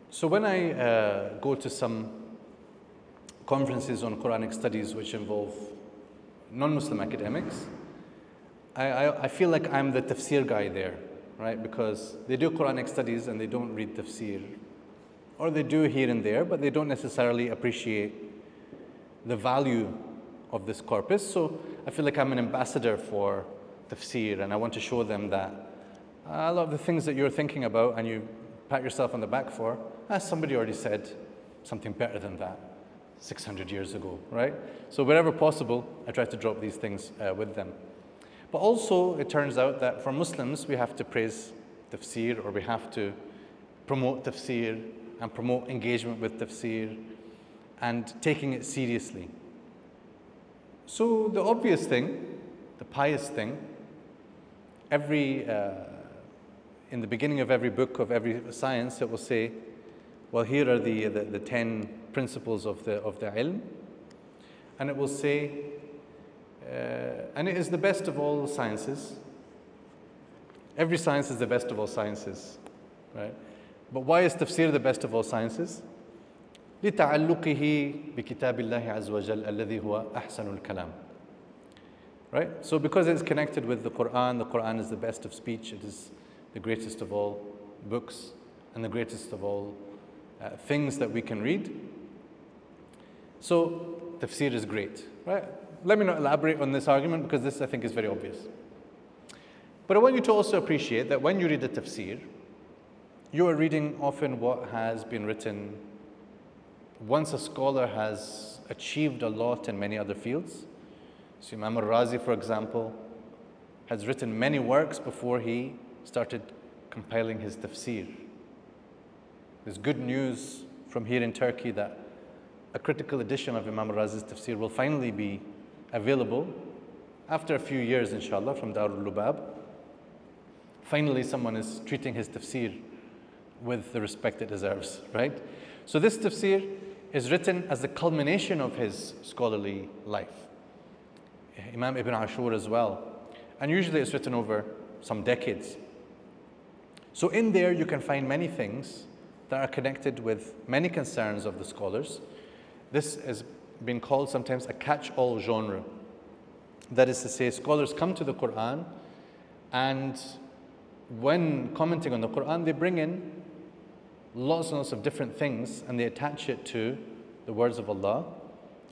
So when I go to some conferences on Quranic studies which involve non-Muslim academics, I feel like I'm the tafsir guy there, right? Because they do Quranic studies and they don't read tafsir. Or they do here and there, but they don't necessarily appreciate the value of this corpus. So I feel like I'm an ambassador for tafsir, and I want to show them that a lot of the things that you're thinking about and you pat yourself on the back for, somebody already said something better than that 600 years ago, right? So wherever possible, I try to drop these things with them. But also, it turns out that for Muslims, we have to praise tafsir, or we have to promote tafsir and promote engagement with tafsir and taking it seriously. So the obvious thing, the pious thing, in the beginning of every book of every science, it will say, well, here are the 10 principles of the ilm, and it will say, and it is the best of all sciences. Every science is the best of all sciences, right? But why is tafsir the best of all sciences? لتعلقه بكتاب الله عز وجل الذي هو أحسن الكلام. Right? So because it's connected with the Quran is the best of speech, it is the greatest of all books and the greatest of all things that we can read. So tafsir is great, right? Let me not elaborate on this argument because this, I think, is very obvious. But I want you to also appreciate that when you read a tafsir, you are reading often what has been written once a scholar has achieved a lot in many other fields. So Imam al-Razi, for example, has written many works before he started compiling his tafsir. There's good news from here in Turkey that a critical edition of Imam al-Razi's tafsir will finally be available after a few years, inshallah, from Darul Lubab. Finally, someone is treating his tafsir with the respect it deserves, right? So this tafsir is written as the culmination of his scholarly life. Imam Ibn Ashur as well. And usually it's written over some decades. So in there you can find many things that are connected with many concerns of the scholars. This has been called sometimes a catch-all genre. That is to say, scholars come to the Quran, and when commenting on the Quran, they bring in lots and lots of different things and they attach it to the words of Allah,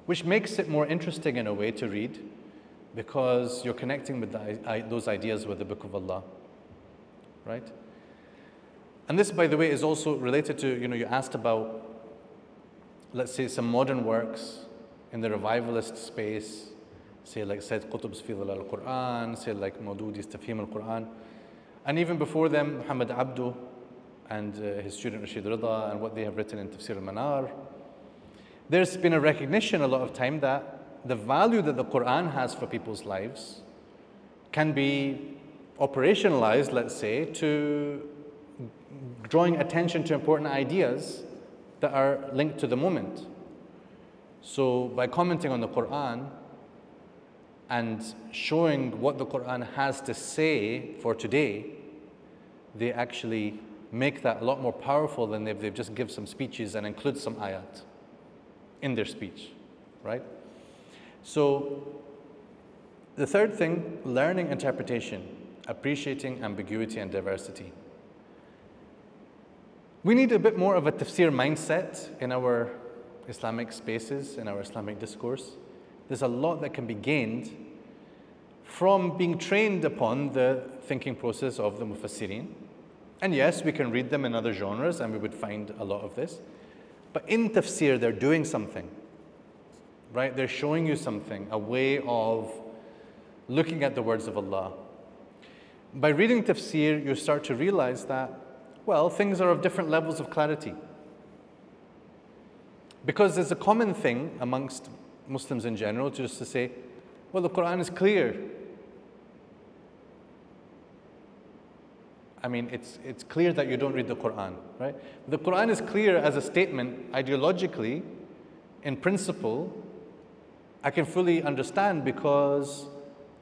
which makes it more interesting in a way to read because you're connecting with those ideas with the Book of Allah, right? And this, by the way, is also related to, you asked about, let's say, some modern works in the revivalist space, say like Sayyid Qutb's fi Dhilal al-Quran, say like Mawdudi's Tafhim al-Quran, and even before them, Muhammad Abdu and his student Rashid Rida and what they have written in Tafsir al-Manar. There's been a recognition a lot of time that the value that the Quran has for people's lives can be operationalized, let's say, to drawing attention to important ideas that are linked to the moment. So by commenting on the Quran and showing what the Quran has to say for today, they actually make that a lot more powerful than if they've just give some speeches and include some ayat in their speech, right? So the third thing, learning interpretation, appreciating ambiguity and diversity. We need a bit more of a tafsir mindset in our Islamic spaces, in our Islamic discourse. There's a lot that can be gained from being trained upon the thinking process of the Mufassirin. And yes, we can read them in other genres and we would find a lot of this. But in tafsir, they're doing something, right? They're showing you something, a way of looking at the words of Allah. By reading tafsir, you start to realize that, well, things are of different levels of clarity. Because there's a common thing amongst Muslims in general just to say, well, the Quran is clear. I mean, it's clear that you don't read the Quran, right? The Quran is clear as a statement ideologically, in principle. I can fully understand because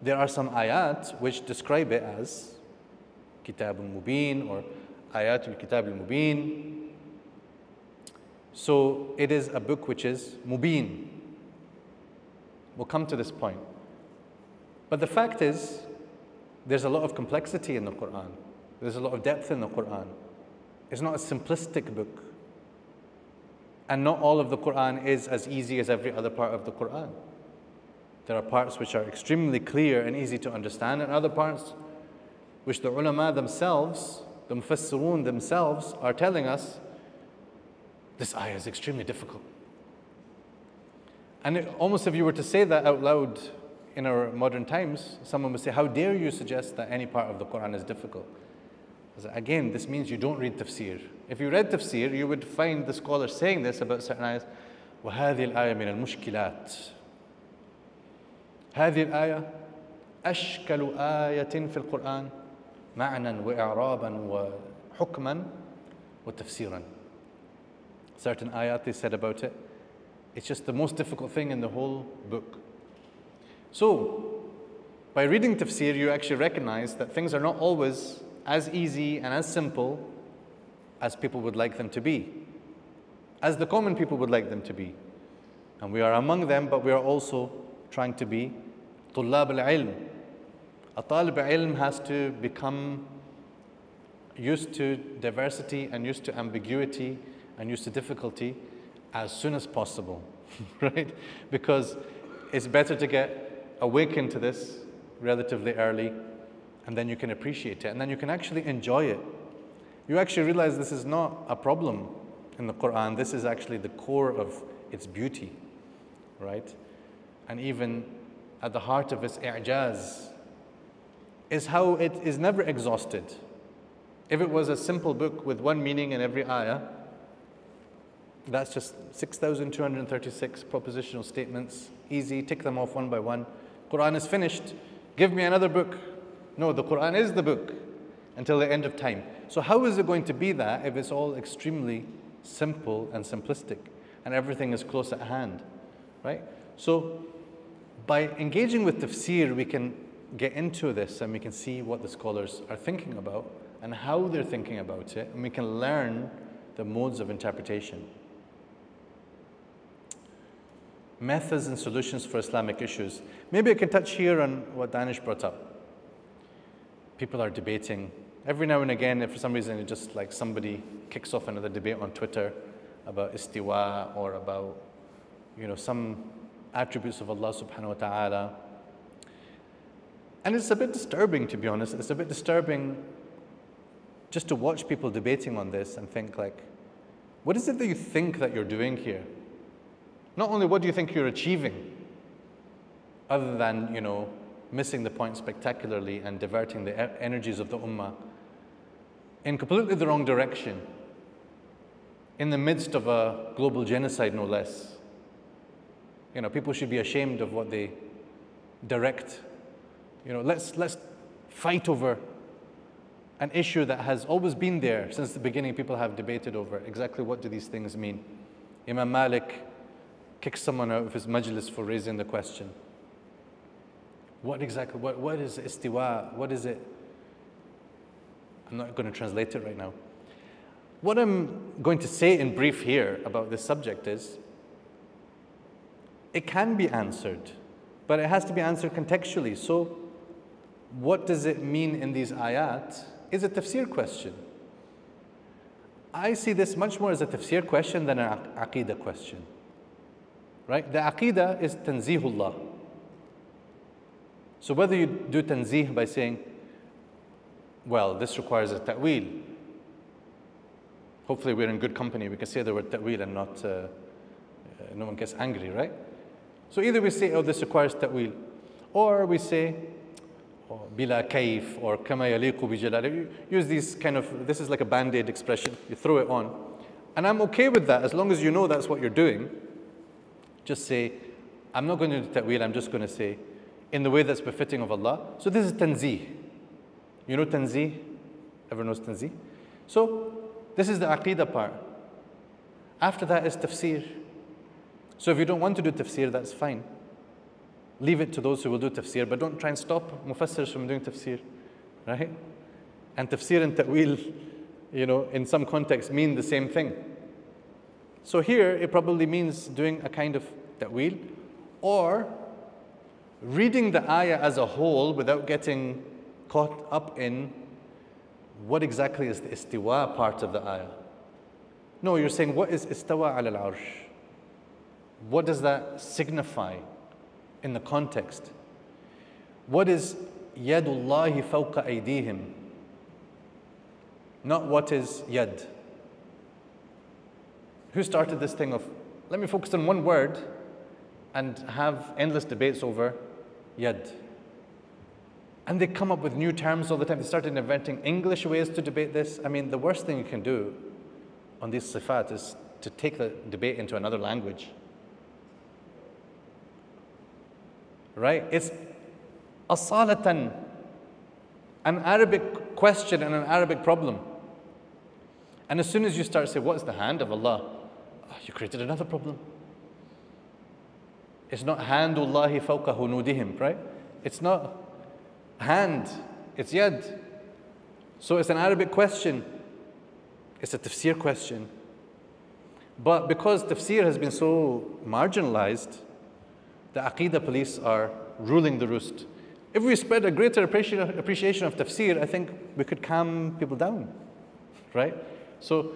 there are some ayat which describe it as Kitab al-Mubin or Ayat al-Kitab al-Mubin. So it is a book which is mubin. We'll come to this point. But the fact is, there's a lot of complexity in the Quran. There's a lot of depth in the Quran. It's not a simplistic book. And not all of the Quran is as easy as every other part of the Quran. There are parts which are extremely clear and easy to understand, and other parts which the ulama themselves, the mufassirun themselves, are telling us, this ayah is extremely difficult. And almost if you were to say that out loud in our modern times, someone would say, how dare you suggest that any part of the Quran is difficult? Again, this means you don't read tafsir. If you read tafsir, you would find the scholars saying this about certain ayahs. وَهَذِهِ الْآيَةِ مِنَ الْمُشْكِلَاتِ هذه الآية أشكل آية في القرآن معنى وإعرابا وحكما وتفسيرا. Certain ayat they said about it, it's just the most difficult thing in the whole book. So, by reading tafsir, you actually recognize that things are not always as easy and as simple as people would like them to be, as the common people would like them to be. And we are among them, but we are also trying to be طلاب العلم. A talib ilm has to become used to diversity and used to ambiguity and used to difficulty as soon as possible, right? Because it's better to get awakened to this relatively early, and then you can appreciate it, and then you can actually enjoy it. You actually realize this is not a problem in the Quran. This is actually the core of its beauty, right? And even at the heart of its i'jaz is how it is never exhausted. If it was a simple book with one meaning in every ayah, that's just 6,236 propositional statements, easy, tick them off one by one. Quran is finished, give me another book. No, the Quran is the book until the end of time. So how is it going to be that if it's all extremely simple and simplistic and everything is close at hand, right? So by engaging with tafsir, we can get into this and we can see what the scholars are thinking about and how they're thinking about it, and we can learn the modes of interpretation. Methods and solutions for Islamic issues. Maybe I can touch here on what Danish brought up. People are debating. Every now and again, if for some reason it just like somebody kicks off another debate on Twitter about istiwa or about, some attributes of Allah subhanahu wa ta'ala. And it's a bit disturbing, to be honest. It's a bit disturbing just to watch people debating on this and think like, what is it that you think that you're doing here? Not only what do you think you're achieving, other than, missing the point spectacularly and diverting the energies of the ummah in completely the wrong direction, in the midst of a global genocide, no less. People should be ashamed of what they direct. Let's fight over an issue that has always been there since the beginning. People have debated over exactly what do these things mean. Imam Malik kicks someone out of his majlis for raising the question. What is istiwa? What is it? I'm not going to translate it right now. What I'm going to say in brief here about this subject is, it can be answered, but it has to be answered contextually. So, what does it mean in these ayat is a tafsir question. I see this much more as a tafsir question than an aqidah question. Right? The aqidah is tanzihullah. So whether you do tanzih by saying, well, this requires a ta'wil. Hopefully we're in good company. We can say the word ta'wil and not, no one gets angry, right? So either we say, oh, this requires ta'wil, or we say, bila kayf, or kama yaliqu bi jalali. Use these kind of, this is like a band-aid expression. You throw it on. And I'm okay with that as long as you know that's what you're doing. Just say, I'm not going to do ta'wil, I'm just going to say, in the way that's befitting of Allah. So this is tanzih. You know tanzih? Everyone knows tanzih? So this is the aqidah part. After that is tafsir. So if you don't want to do tafsir, that's fine. Leave it to those who will do tafsir, but don't try and stop mufassirs from doing tafsir, right? And tafsir and ta'wil, in some contexts mean the same thing. So here it probably means doing a kind of ta'wil, or reading the ayah as a whole without getting caught up in what exactly is the istiwa part of the ayah. No, you're saying, what is istawa ala al-arsh? What does that signify in the context? What is yadullahi fawqa aydihim? Not what is yad. Who started this thing of, let me focus on one word and have endless debates over yad? And they come up with new terms all the time. They started inventing English ways to debate this. I mean, the worst thing you can do on these sifat is to take the debate into another language. Right? It's asalatan, an Arabic question and an Arabic problem. And as soon as you start to say, what is the hand of Allah? Oh, you created another problem. It's not handullahi fawqa hunudihim, right? It's not hand, it's yad. So it's an Arabic question. It's a tafsir question. But because tafsir has been so marginalized, the Aqidah police are ruling the roost. If we spread a greater appreciation of tafsir, I think we could calm people down, right? So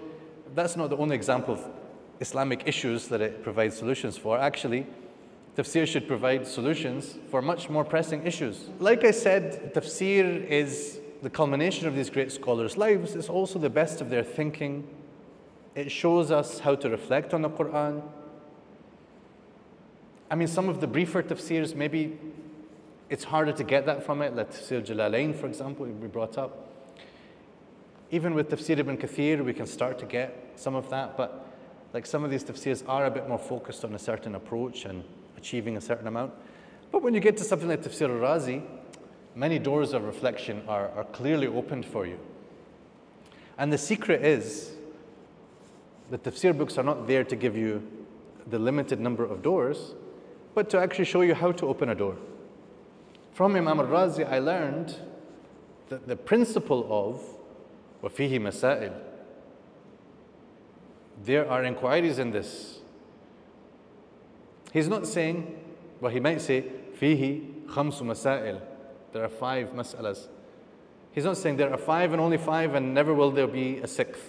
that's not the only example of Islamic issues that it provides solutions for. Actually, tafsir should provide solutions for much more pressing issues. Like I said, tafsir is the culmination of these great scholars' lives. It's also the best of their thinking. It shows us how to reflect on the Quran. I mean, some of the briefer tafsirs, maybe it's harder to get that from it. Like Tafsir Jalalain, for example, we brought up. Even with Tafsir ibn Kathir, we can start to get some of that, but like some of these tafsirs are a bit more focused on a certain approach and achieving a certain amount. But when you get to something like Tafsir al-Razi, many doors of reflection are clearly opened for you. And the secret is, the tafsir books are not there to give you the limited number of doors, but to actually show you how to open a door. From Imam al-Razi, I learned that the principle of وَفِيهِ مَسَائِل, there are inquiries in this. He's not saying, well, he might say, فِيهِ خَمْسُ مَسَائِل, there are 5 mas'alas. He's not saying there are 5 and only 5 and never will there be a 6th.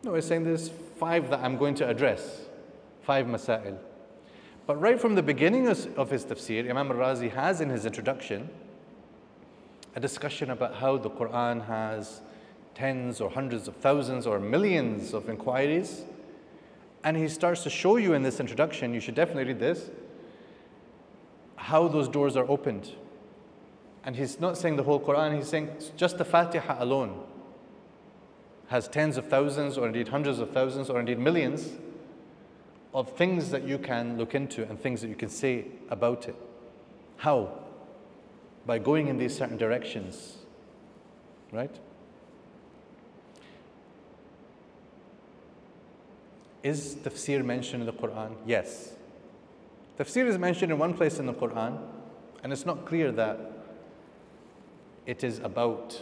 No, he's saying there's 5 that I'm going to address, 5 masail. But right from the beginning of his tafsir, Imam al-Razi has in his introduction a discussion about how the Quran has tens or hundreds of thousands or millions of inquiries. And he starts to show you in this introduction, you should definitely read this, how those doors are opened. And he's not saying the whole Quran, he's saying just the Fatiha alone has tens of thousands or indeed hundreds of thousands or indeed millions of things that you can look into and things that you can say about it. How? By going in these certain directions, right? Is tafsir mentioned in the Quran? Yes. Tafsir is mentioned in one place in the Quran, and it's not clear that it is about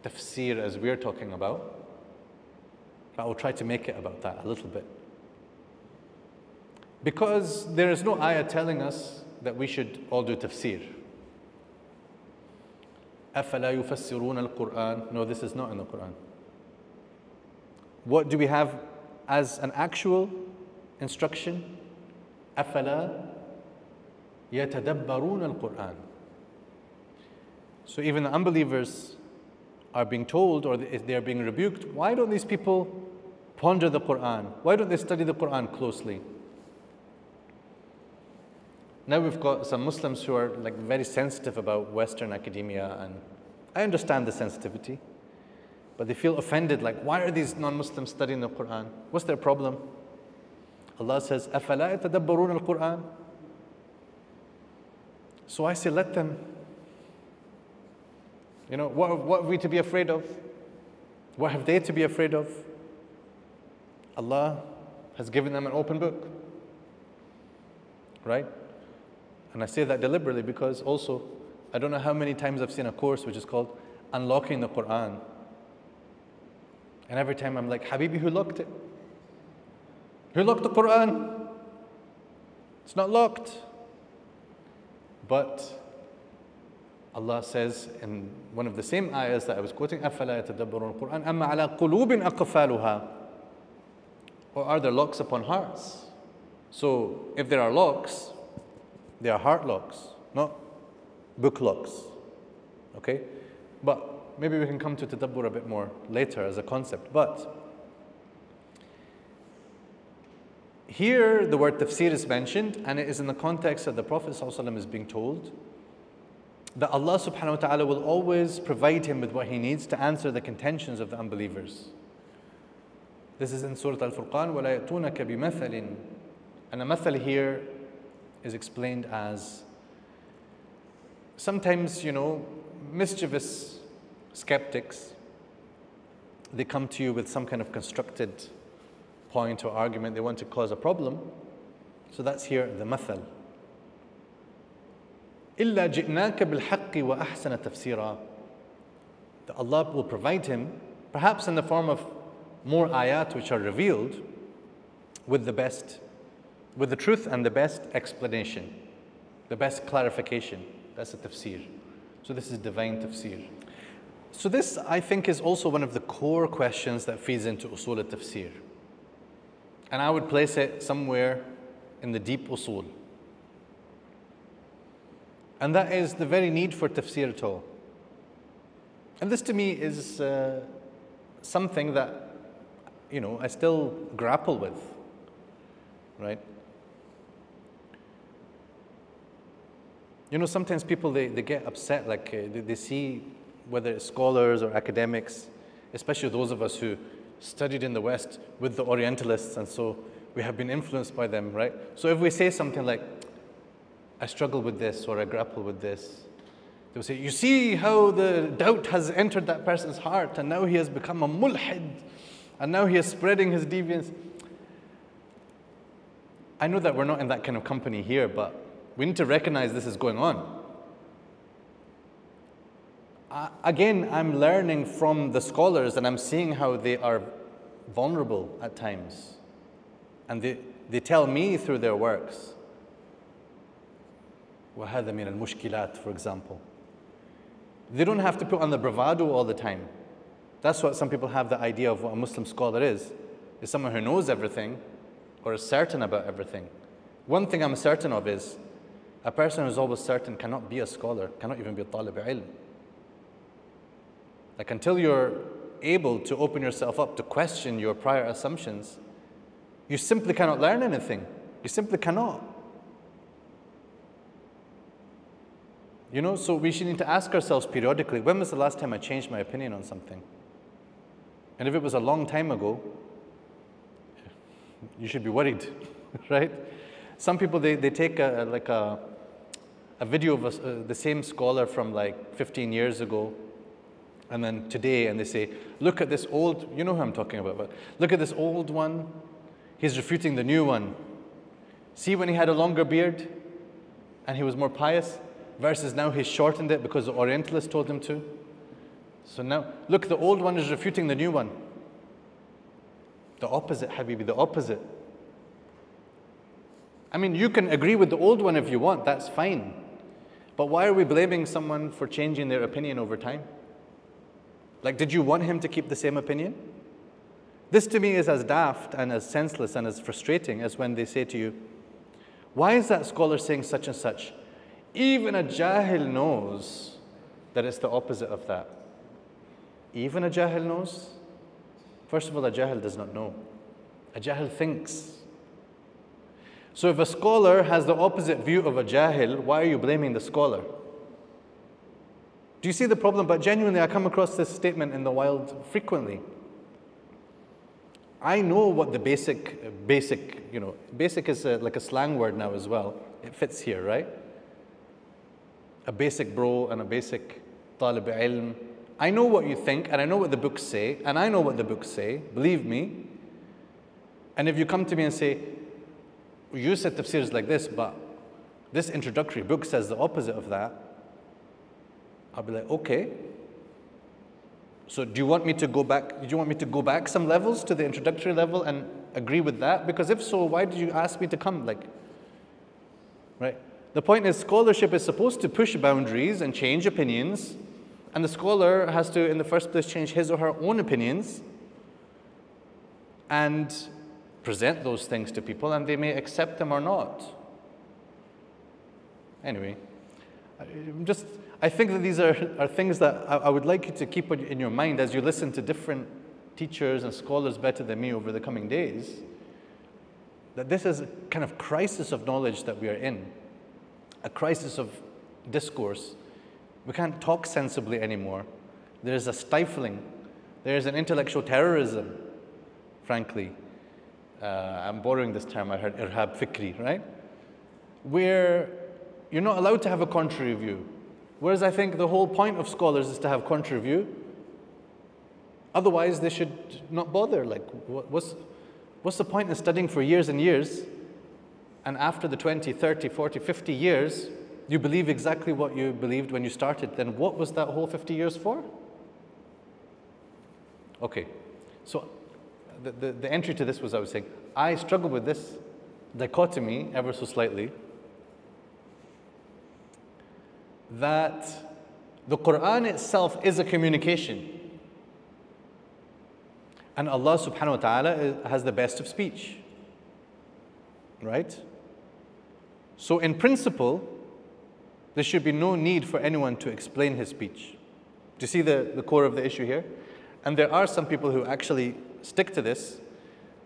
tafsir as we're talking about, but I'll try to make it about that a little bit. Because there is no ayah telling us that we should all do tafsir. أَفَلَا يُفَسِّرُونَ الْقُرْآنَ? No, this is not in the Quran. What do we have as an actual instruction? أَفَلَا يَتَدَبَّرُونَ الْقُرْآنَ? So even the unbelievers are being told, or they are being rebuked, why don't these people ponder the Quran? Why don't they study the Quran closely? Now we've got some Muslims who are like very sensitive about Western academia, and I understand the sensitivity, but they feel offended, like, why are these non-Muslims studying the Quran? What's their problem? Allah says, أَفَلَا يَتَدَبَّرُونَ الْقُرْآنَ? So I say, let them. You know, what are we to be afraid of? What have they to be afraid of? Allah has given them an open book, right? And I say that deliberately because also, I don't know how many times I've seen a course which is called Unlocking the Quran. And every time I'm like, Habibi, who locked it? Who locked the Quran? It's not locked. But Allah says in one of the same ayahs that I was quoting, أَفَلَا يَتَدَبَّرُونَ الْقُرْآنَ أَمَّا عَلَىٰ قُلُوبٍ أَقْفَالُهَا. Or are there locks upon hearts? So if there are locks, they are heart locks, not book locks. Okay? But maybe we can come to tadabbur a bit more later as a concept. But here the word tafsir is mentioned, and it is in the context that the Prophet ﷺ is being told that Allah subhanahu wa ta'ala will always provide him with what he needs to answer the contentions of the unbelievers. This is in Surah Al-Furqan, وَلَا يَأْتُونَكَ بِمَثَلٍ. And a mathal here is explained as sometimes, mischievous skeptics, they come to you with some kind of constructed point or argument. They want to cause a problem. So that's here the mathal. إِلَّا جِئْنَاكَ بِالْحَقِّ وَأَحْسَنَ تَفْسِيرًا. That Allah will provide him, perhaps in the form of more ayat which are revealed, with the truth and the best explanation, the best clarification. That's a tafsir. So this is divine tafsir. So this, I think, is also one of the core questions that feeds into usul al-tafsir. And I would place it somewhere in the deep usul. And that is the very need for tafsir at all. And this to me is something that, I still grapple with, right? Sometimes people, they get upset, like they see, whether it's scholars or academics, especially those of us who studied in the West with the Orientalists, and so we have been influenced by them, right? So if we say something like, I struggle with this, or I grapple with this, they'll say, you see how the doubt has entered that person's heart, and now he has become a mulhid, and now he is spreading his deviance. I know that we're not in that kind of company here, but we need to recognize this is going on. Again, I'm learning from the scholars, and I'm seeing how they are vulnerable at times. And they tell me through their works. وَهَذَا مِنَ الْمُشْكِلَاتِ, for example. They don't have to put on the bravado all the time. That's what some people have the idea of what a Muslim scholar is someone who knows everything or is certain about everything. One thing I'm certain of is a person who's always certain cannot be a scholar, cannot even be a talib ilm. Like, until you're able to open yourself up to question your prior assumptions, you simply cannot learn anything. You simply cannot. So we should need to ask ourselves periodically, when was the last time I changed my opinion on something? And if it was a long time ago, you should be worried, right? Some people, they take a video of the same scholar from like 15 years ago, and then today, and they say, look at this old, you know who I'm talking about, but look at this old one, he's refuting the new one. See when he had a longer beard and he was more pious, versus now he's shortened it because the Orientalists told him to. So now, look, the old one is refuting the new one. The opposite, Habibi, the opposite. I mean, you can agree with the old one if you want, that's fine. But why are we blaming someone for changing their opinion over time? Like, did you want him to keep the same opinion? This to me is as daft and as senseless and as frustrating as when they say to you, why is that scholar saying such and such? Even a jahil knows that it's the opposite of that. Even a jahil knows? First of all, a jahil does not know. A jahil thinks. So if a scholar has the opposite view of a jahil, why are you blaming the scholar? Do you see the problem? But genuinely, I come across this statement in the wild frequently. I know what the basic is like a slang word now as well. It fits here, right? A basic bro and a basic talib ilm. I know what you think, and I know what the books say, and I know what the books say, believe me. And if you come to me and say, you said tafsir is like this, but this introductory book says the opposite of that, I'll be like, okay. So do you want me to go back some levels to the introductory level and agree with that? Because if so, why did you ask me to come? Like, right? The point is, scholarship is supposed to push boundaries and change opinions, and the scholar has to, in the first place, change his or her own opinions and present those things to people, and they may accept them or not. Anyway, I think that these are things that I would like you to keep in your mind as you listen to different teachers and scholars better than me over the coming days, that this is a kind of crisis of knowledge that we are in, a crisis of discourse. We can't talk sensibly anymore. There is a stifling. There is an intellectual terrorism, frankly. I'm borrowing this term, I heard irhab fikri, right? Where you're not allowed to have a contrary view. Whereas I think the whole point of scholars is to have contrary view. Otherwise, they should not bother. Like, what's the point in studying for years and years, and after the 20, 30, 40, 50 years, you believe exactly what you believed when you started? Then what was that whole 50 years for? Okay, so the entry to this was, I was saying, I struggle with this dichotomy ever so slightly, that the Quran itself is a communication. And Allah subhanahu wa ta'ala has the best of speech. Right? So in principle, there should be no need for anyone to explain his speech. Do you see the core of the issue here? And there are some people who actually stick to this,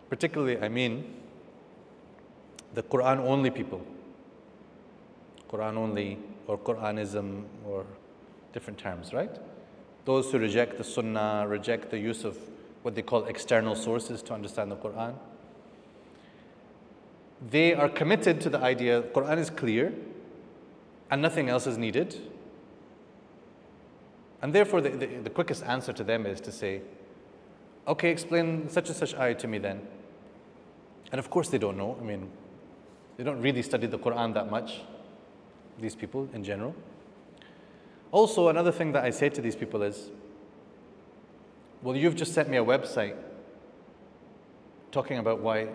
particularly, I mean, the Quran-only people. Quran-only, or Quranism, or different terms, right? Those who reject the Sunnah, reject the use of what they call external sources to understand the Quran. They are committed to the idea the Quran is clear and nothing else is needed. And therefore, the quickest answer to them is to say, okay, explain such and such ayah to me then. And of course they don't know. I mean, they don't really study the Quran that much, these people in general. Also, another thing that I say to these people is, well, you've just sent me a website talking about why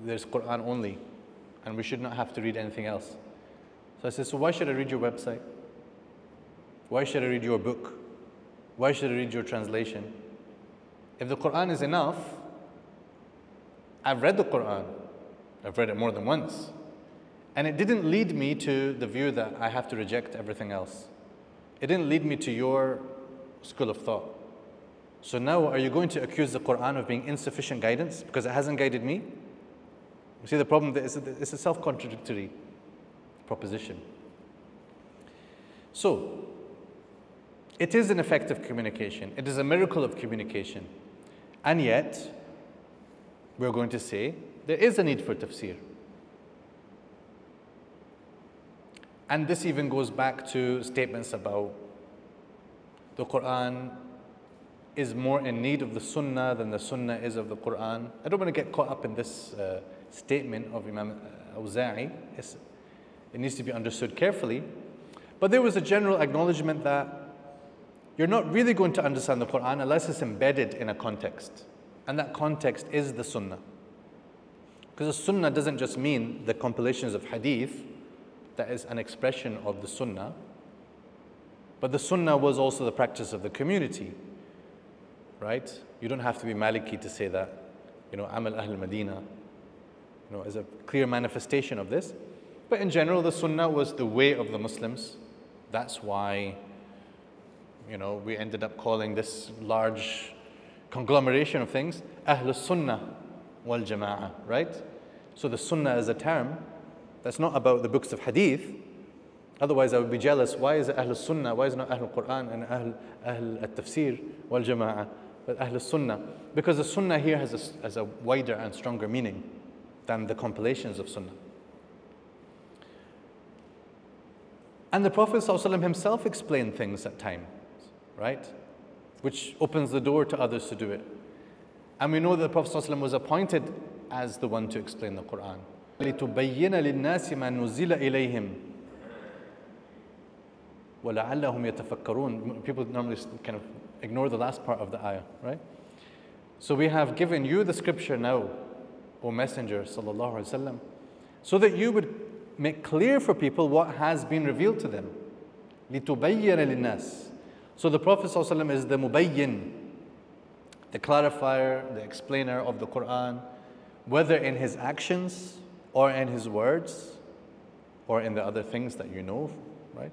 there's Quran only and we should not have to read anything else. So I said, so why should I read your website? Why should I read your book? Why should I read your translation? If the Quran is enough, I've read the Quran. I've read it more than once. And it didn't lead me to the view that I have to reject everything else. It didn't lead me to your school of thought. So now, are you going to accuse the Quran of being insufficient guidance because it hasn't guided me? You see the problem? It's a self-contradictory proposition. So, it is an effective communication. It is a miracle of communication. And yet, we're going to say, there is a need for tafsir. And this even goes back to statements about the Quran is more in need of the Sunnah than the Sunnah is of the Quran. I don't want to get caught up in this statement of Imam Awza'i. It needs to be understood carefully. But there was a general acknowledgement that you're not really going to understand the Quran unless it's embedded in a context. And that context is the Sunnah. Because the Sunnah doesn't just mean the compilations of hadith, that is an expression of the Sunnah. But the Sunnah was also the practice of the community. Right? You don't have to be Maliki to say that. You know, Amal Ahl Medina, you know, is a clear manifestation of this. But in general, the Sunnah was the way of the Muslims. That's why, you know, we ended up calling this large conglomeration of things Ahl Sunnah wal Jama'ah, right? So the Sunnah is a term that's not about the books of hadith. Otherwise, I would be jealous. Why is it Ahl Sunnah? Why is it not Ahl Quran and Ahl Tafsir wal Jama'ah? But Ahl Sunnah, because the Sunnah here has a wider and stronger meaning than the compilations of Sunnah. And the Prophet ﷺ himself explained things at times, right? Which opens the door to others to do it. And we know that the Prophet ﷺ was appointed as the one to explain the Quran. لِتُبَيِّنَ لِلنَّاسِ مَا نُزِّلَ إِلَيْهِمْ وَلَعَلَّهُمْ يَتَفَكَّرُونَ. People normally kind of ignore the last part of the ayah, right? So we have given you the scripture now O Messenger sallallahu alaihi wasallam, so that you would make clear for people what has been revealed to them. لِتُبَيِّنَ لِلنَّاسِ. So the Prophet sallallahu alaihi wasallam is the mubayyin, the clarifier, the explainer of the Quran, whether in his actions or in his words or in the other things that you know, right?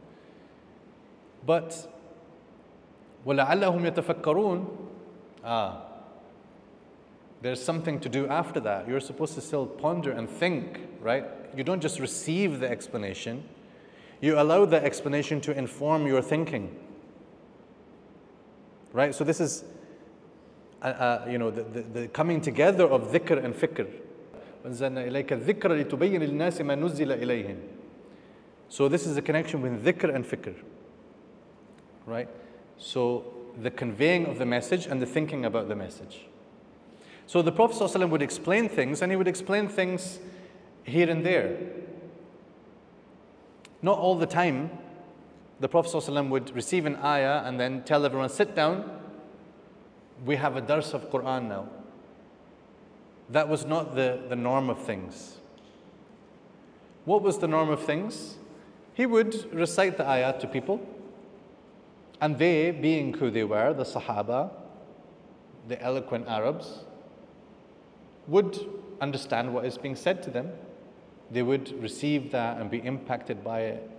But وَلَعَلَّهُمْ يَتَفَكَّرُونَ. There's something to do after that. You're supposed to still ponder and think, right? You don't just receive the explanation. You allow the explanation to inform your thinking, right? So this is, the coming together of dhikr and fikr. So this is a connection with dhikr and fikr, right? So the conveying of the message and the thinking about the message. So the Prophet ﷺ would explain things, and he would explain things here and there. Not all the time. The Prophet ﷺ would receive an ayah and then tell everyone, sit down, we have a dars of Quran now. That was not the norm of things. What was the norm of things? He would recite the ayah to people, and they, being who they were, the Sahaba, the eloquent Arabs, would understand what is being said to them. They would receive that and be impacted by it.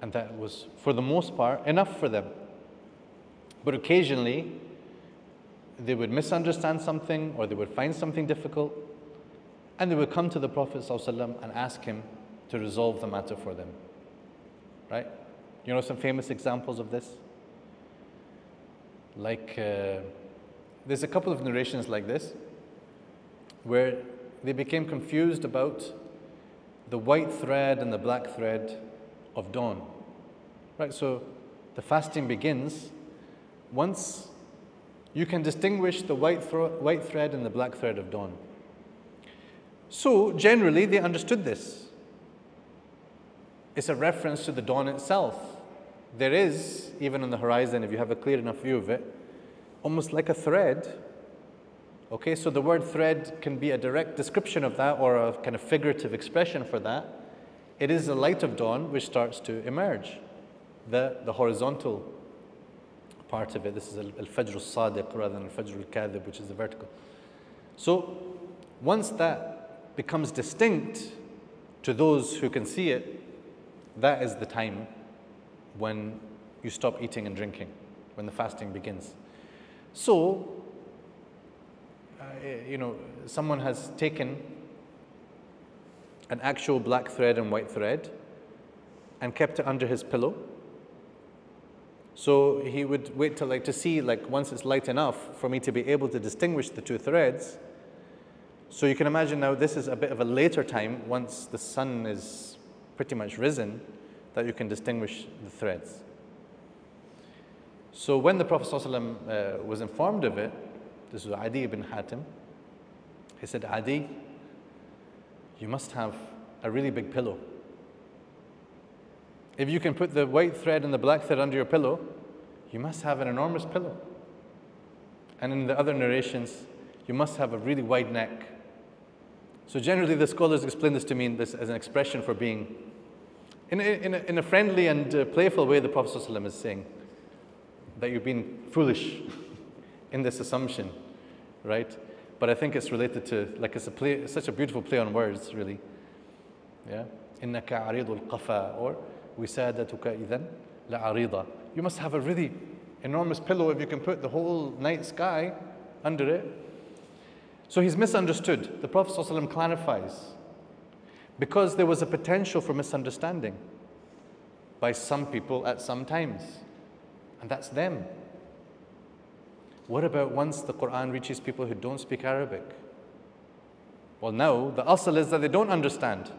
And that was, for the most part, enough for them. But occasionally, they would misunderstand something, or they would find something difficult, and they would come to the Prophet ﷺ and ask him to resolve the matter for them. Right? You know some famous examples of this? Like, there's a couple of narrations like this, where they became confused about the white thread and the black thread of dawn. Right, so the fasting begins once you can distinguish the white thread and the black thread of dawn. So generally they understood this. It's a reference to the dawn itself. There is, even on the horizon, if you have a clear enough view of it, almost like a thread. Okay, so the word thread can be a direct description of that, or a kind of figurative expression for that. It is the light of dawn which starts to emerge, the horizontal part of it. This is al-fajr al-sadiq rather than al-fajr al-kadhib, which is the vertical. So once that becomes distinct to those who can see it, that is the time when you stop eating and drinking, when the fasting begins. So someone has taken an actual black thread and white thread and kept it under his pillow. So he would wait till to see once it's light enough for me to be able to distinguish the two threads. So you can imagine now this is a bit of a later time, once the sun is pretty much risen, that you can distinguish the threads. So when the Prophet ﷺ was informed of it, this was Adi ibn Hatim, he said, Adi, you must have a really big pillow. If you can put the white thread and the black thread under your pillow, you must have an enormous pillow. And in the other narrations, you must have a really wide neck. So generally the scholars explain this to mean this as an expression for being, in a friendly and playful way, the Prophet ﷺ is saying that you've been foolish in this assumption, right? But I think it's related to, it's such a beautiful play on words, really. Yeah? إِنَّكَ عَرِيضُ الْقَفَى, or وِسَادَتُكَ إِذَنْ لَعَرِيضًا. You must have a really enormous pillow if you can put the whole night sky under it. So he's misunderstood. The Prophet ﷺ clarifies, because there was a potential for misunderstanding by some people at some times, and that's them. What about once the Quran reaches people who don't speak Arabic? Well, now the asl is that they don't understand.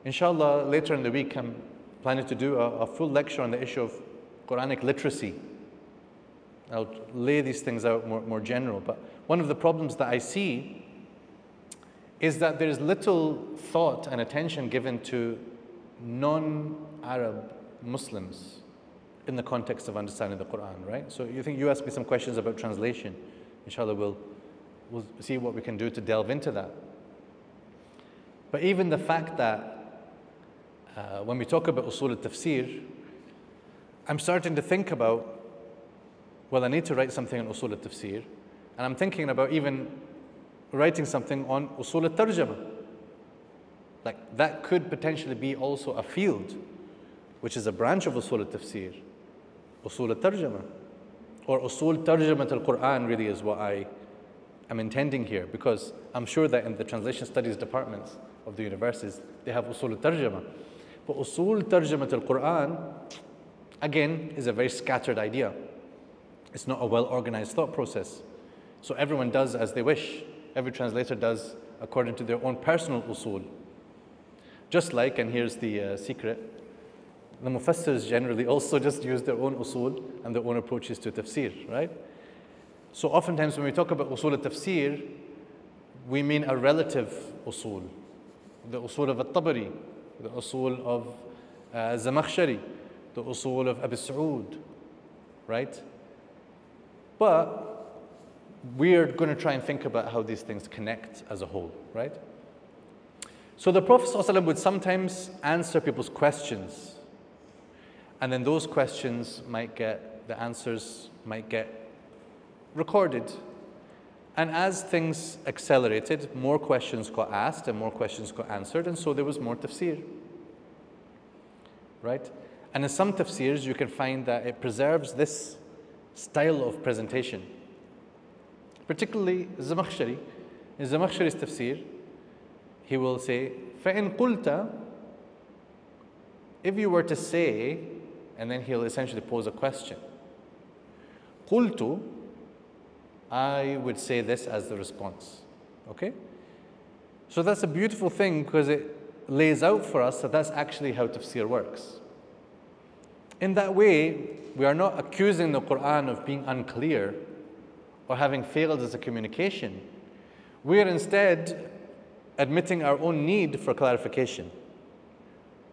Inshallah, later in the week, I'm planning to do a full lecture on the issue of Quranic literacy. I'll lay these things out more general, but one of the problems that I see is that there is little thought and attention given to non-Arab Muslims in the context of understanding the Quran, right? So you asked me some questions about translation. Inshallah, we'll see what we can do to delve into that. But even the fact that when we talk about usul al-tafsir, I'm starting to think about, well, I need to write something on usul al-tafsir, and I'm thinking about even writing something on usul al-tarjama. Like, that could potentially be also a field, which is a branch of usul al-tafsir, usul al-tarjama, or usul tarjamat al-Qur'an really is what I am intending here, because I'm sure that in the translation studies departments of the universities, they have usul al-tarjama. But usul tarjamat al-Qur'an, again, is a very scattered idea. It's not a well-organized thought process. So everyone does as they wish. Every translator does according to their own personal usul. Just like, and here's the secret, the mufassirs generally also just use their own usul and their own approaches to tafsir, right? So oftentimes when we talk about usul al-tafsir, we mean a relative usul. The usul of al-Tabari, the usul of Zamakhshari, the usul of Abi Saud, right? But we're going to try and think about how these things connect as a whole, right? So the Prophet ﷺ would sometimes answer people's questions, and then those questions the answers might get recorded. And as things accelerated, more questions got asked and more questions got answered, and so there was more tafsir, right? And in some tafsirs, you can find that it preserves this style of presentation. Particularly Zamakhshari. In Zamakhshari's tafsir, he will say, فَإِن قُلْتَ, if you were to say, and then he'll essentially pose a question. قُلْتُ, I would say this as the response. Okay? So that's a beautiful thing because it lays out for us that that's actually how tafsir works. In that way, we are not accusing the Quran of being unclear or having failed as a communication. We are instead admitting our own need for clarification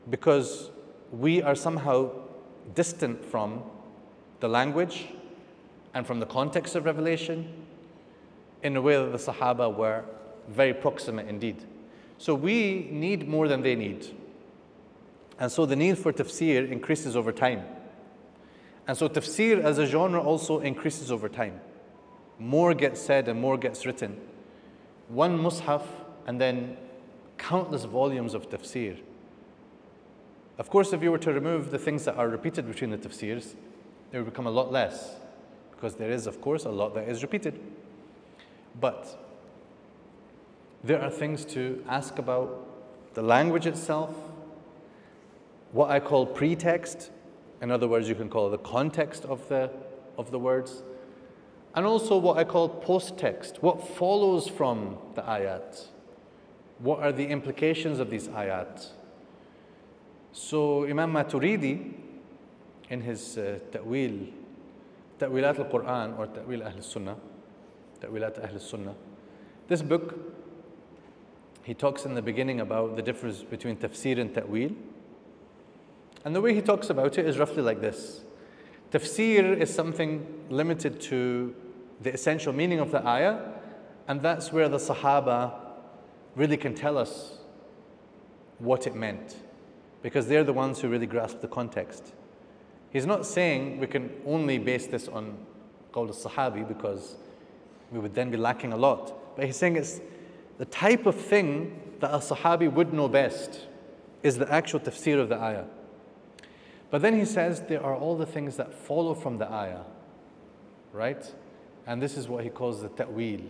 because we are somehow distant from the language and from the context of revelation in a way that the Sahaba were very proximate indeed. So we need more than they need. And so the need for tafsir increases over time. And so tafsir as a genre also increases over time. More gets said and more gets written. One mushaf and then countless volumes of tafsir. Of course, if you were to remove the things that are repeated between the tafsirs, they would become a lot less, because there is, of course, a lot that is repeated. But there are things to ask about the language itself, what I call pretext. In other words, you can call it the context of the words. And also what I call post-text, what follows from the ayat. What are the implications of these ayat? So Imam Maturidi, in his Ta'wilat al-Qur'an, or Ta'wil Ahl-Sunnah, Ta'wilat Ahl-Sunnah, this book, he talks in the beginning about the difference between tafsir and ta'wil. And the way he talks about it is roughly like this. Tafsir is something limited to the essential meaning of the ayah, and that's where the Sahaba really can tell us what it meant, because they're the ones who really grasp the context. He's not saying we can only base this on qawl al-Sahabi, because we would then be lacking a lot. But he's saying it's the type of thing that a Sahabi would know best is the actual tafsir of the ayah. But then he says there are all the things that follow from the ayah, right? And this is what he calls the ta'wil.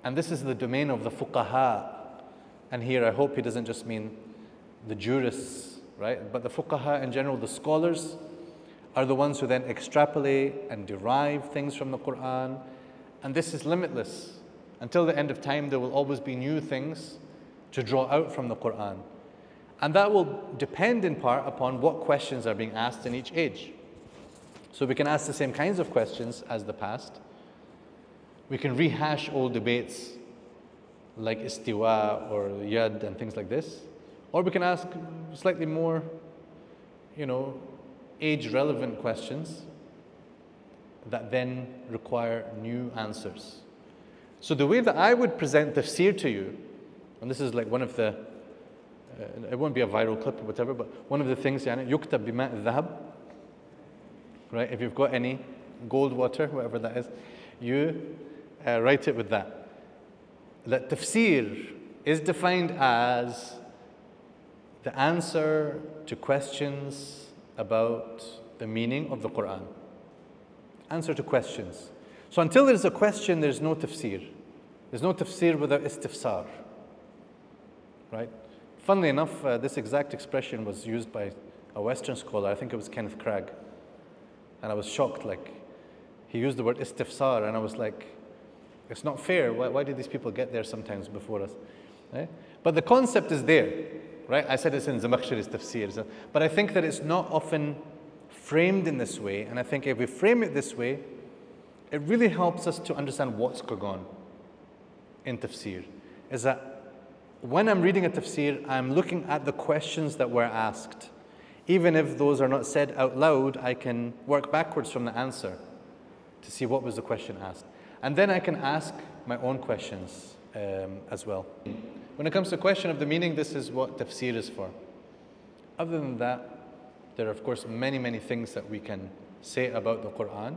And this is the domain of the fuqaha. And here I hope he doesn't just mean the jurists, right? But the fuqaha in general, the scholars, are the ones who then extrapolate and derive things from the Quran. And this is limitless. Until the end of time, there will always be new things to draw out from the Quran. And that will depend in part upon what questions are being asked in each age. So we can ask the same kinds of questions as the past. We can rehash old debates like istiwa or yad and things like this. Or we can ask slightly more, age-relevant questions that then require new answers. So the way that I would present tafsir to you, and this is like one of the, it won't be a viral clip or whatever, but one of the things, يُكْتَب بِمَاءِ الذَّهَبِ, right? If you've got any gold water, whatever that is, you write it with that. That tafsir is defined as the answer to questions about the meaning of the Quran. Answer to questions. So until there's a question, there's no tafsir. There's no tafsir without istifsar. Right? Funnily enough, this exact expression was used by a Western scholar. I think it was Kenneth Cragg. And I was shocked, like, he used the word istifsar, and I was like, it's not fair. Why did these people get there sometimes before us? Right? But the concept is there, right? I said it's in Zamakhshari's tafsir. But I think that it's not often framed in this way, and I think if we frame it this way, it really helps us to understand what's going on in tafsir. Is that when I'm reading a tafsir, I'm looking at the questions that were asked. Even if those are not said out loud, I can work backwards from the answer to see what was the question asked. And then I can ask my own questions as well. When it comes to the question of the meaning, this is what tafsir is for. Other than that, there are of course many things that we can say about the Quran,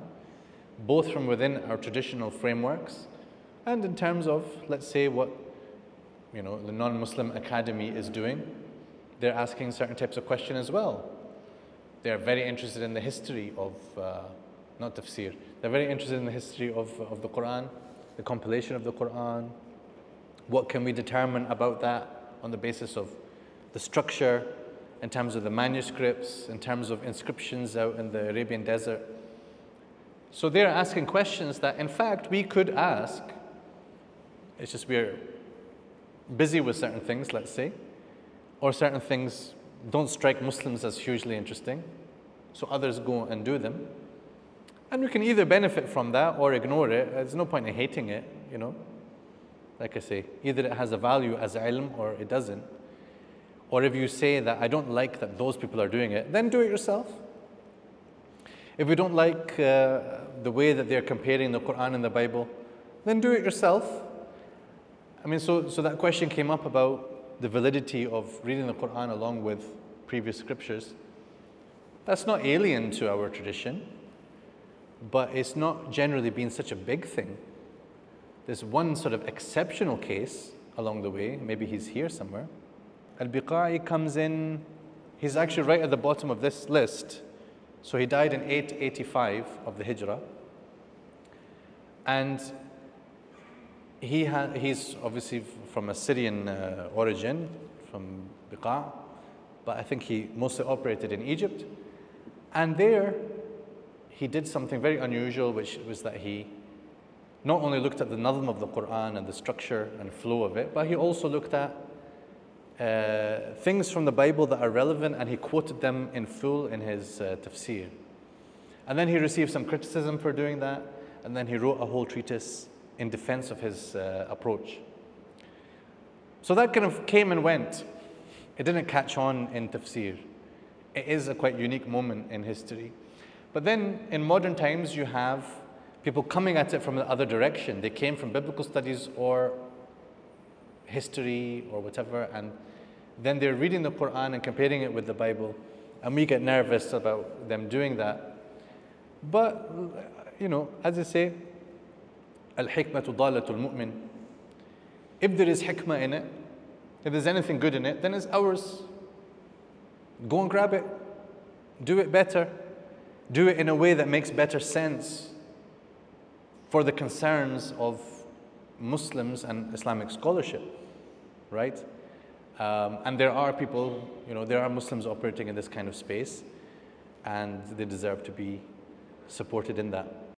both from within our traditional frameworks and in terms of, let's say, what the non-Muslim academy is doing. They're asking certain types of questions as well. They're very interested in the history of, not tafsir, they're very interested in the history of the Quran, the compilation of the Quran. What can we determine about that on the basis of the structure, in terms of the manuscripts, in terms of inscriptions out in the Arabian desert. So they're asking questions that, in fact, we could ask. It's just we're busy with certain things, let's say, or certain things don't strike Muslims as hugely interesting, so others go and do them. And we can either benefit from that or ignore it. There's no point in hating it, Like I say, either it has a value as ilm or it doesn't. Or if you say that I don't like that those people are doing it, then do it yourself. If you don't like the way that they're comparing the Quran and the Bible, then do it yourself. I mean, so that question came up about the validity of reading the Quran along with previous scriptures. That's not alien to our tradition, but it's not generally been such a big thing. There's one sort of exceptional case along the way, maybe he's here somewhere. Al-Biqa'i comes in, he's actually right at the bottom of this list. So he died in 885 of the Hijrah. And he's obviously from a Syrian origin, from Biqa', but I think he mostly operated in Egypt. And there, he did something very unusual, which was that he not only looked at the nazm of the Quran and the structure and flow of it, but he also looked at things from the Bible that are relevant, and he quoted them in full in his tafsir. And then he received some criticism for doing that, and then he wrote a whole treatise in defense of his approach. So that kind of came and went. It didn't catch on in tafsir. It is a quite unique moment in history. But then in modern times, you have people coming at it from the other direction. They came from biblical studies or history or whatever, and then they're reading the Quran and comparing it with the Bible, and we get nervous about them doing that. But, as I say, al-hikmatu dalatul mu'min. If there is hikmah in it, if there's anything good in it, then it's ours. Go and grab it. Do it better. Do it in a way that makes better sense for the concerns of Muslims and Islamic scholarship, right? And there are people, there are Muslims operating in this kind of space, and they deserve to be supported in that.